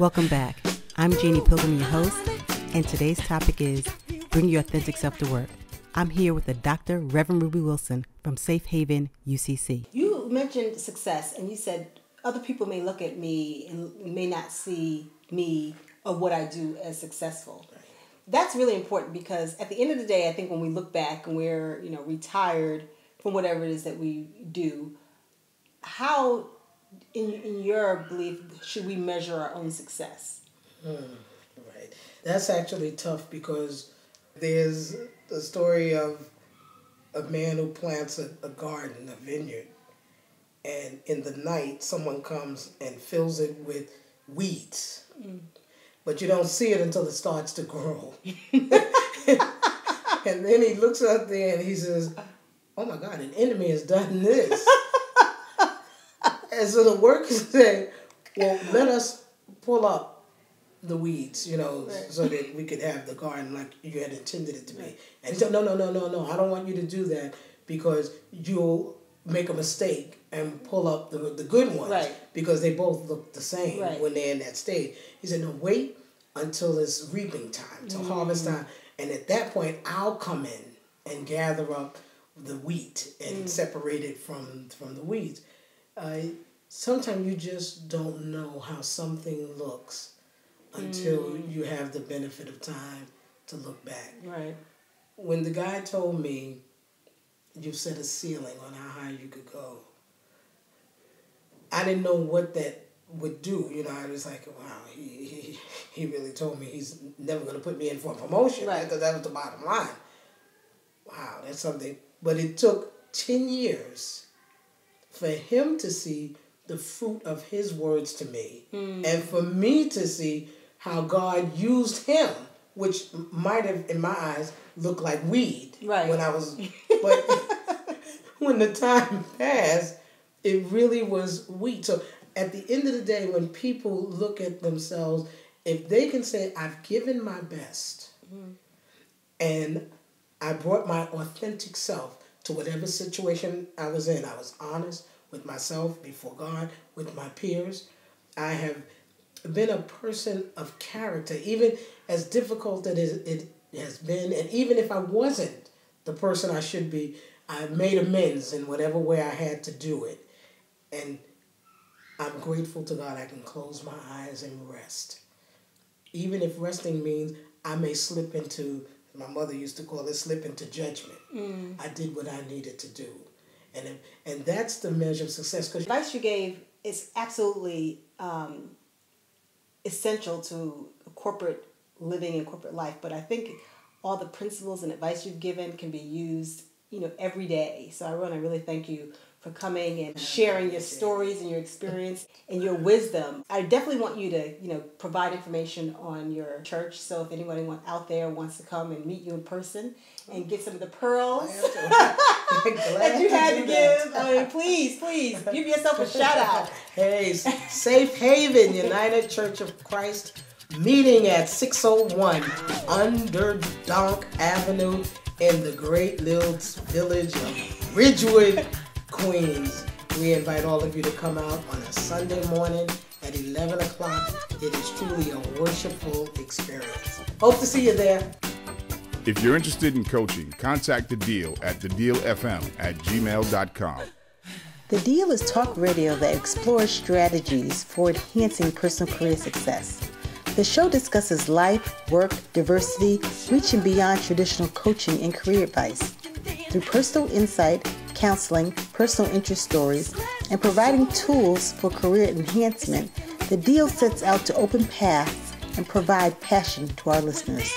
Welcome back. I'm Jannie Pilgrim, your host, and today's topic is Bring Your Authentic Self to Work. I'm here with the Dr. Reverend Ruby Wilson from Safe Haven, UCC. You mentioned success, and you said other people may look at me and may not see me or what I do as successful. Right. That's really important because at the end of the day, I think when we look back and we're retired from whatever it is that we do, how, in your belief, should we measure our own success? Right. That's actually tough because there's the story of a man who plants a garden, a vineyard, and in the night someone comes and fills it with weeds. But you don't see it until it starts to grow. And then he looks out there and he says, oh my God, an enemy has done this. And so the workers say, well, let us pull up the weeds, so that we could have the garden like you had intended it to be. And he said, no, I don't want you to do that because you'll make a mistake and pull up the good ones. Right. Because they both look the same when they're in that state. He said, no, wait until it's reaping time, till harvest time. And at that point, I'll come in and gather up the wheat and separate it from the weeds. Sometimes you just don't know how something looks until you have the benefit of time to look back. Right. When the guy told me, you set a ceiling on how high you could go, I didn't know what that would do. I was like, wow, he really told me he's never going to put me in for a promotion. Right. Because that was the bottom line. Wow, that's something. But it took 10 years for him to see the fruit of his words to me, and for me to see how God used him, which might have, in my eyes, looked like weed when I was, but when the time passed, it really was wheat. So at the end of the day, when people look at themselves, if they can say, I've given my best, and I brought my authentic self to whatever situation I was in, I was honest with myself, before God, with my peers. I have been a person of character, even as difficult as it has been, and even if I wasn't the person I should be, I made amends in whatever way I had to do it. And I'm grateful to God I can close my eyes and rest. Even if resting means I may slip into, my mother used to call it, slip into judgment. I did what I needed to do. And that's the measure of success. The advice you gave is absolutely essential to corporate living and corporate life. But I think all the principles and advice you've given can be used, every day. So I want to really thank you for coming and sharing your stories and your experience and your wisdom. I definitely want you to, provide information on your church. So if anyone out there wants to come and meet you in person and get some of the pearls that you had to give, please give yourself a shout out. Hey, Safe Haven United Church of Christ, meeting at 601 Underdonk Avenue in the great little village of Ridgewood, Queens. We invite all of you to come out on a Sunday morning at 11 o'clock. It is truly a worshipful experience. Hope to see you there. If you're interested in coaching, contact The Deal at thedealfm@gmail.com. The Deal is talk radio that explores strategies for enhancing personal career success. The show discusses life, work, diversity, reaching beyond traditional coaching and career advice. Through personal insight, counseling, personal interest stories, and providing tools for career enhancement, The Deal sets out to open paths and provide passion to our listeners.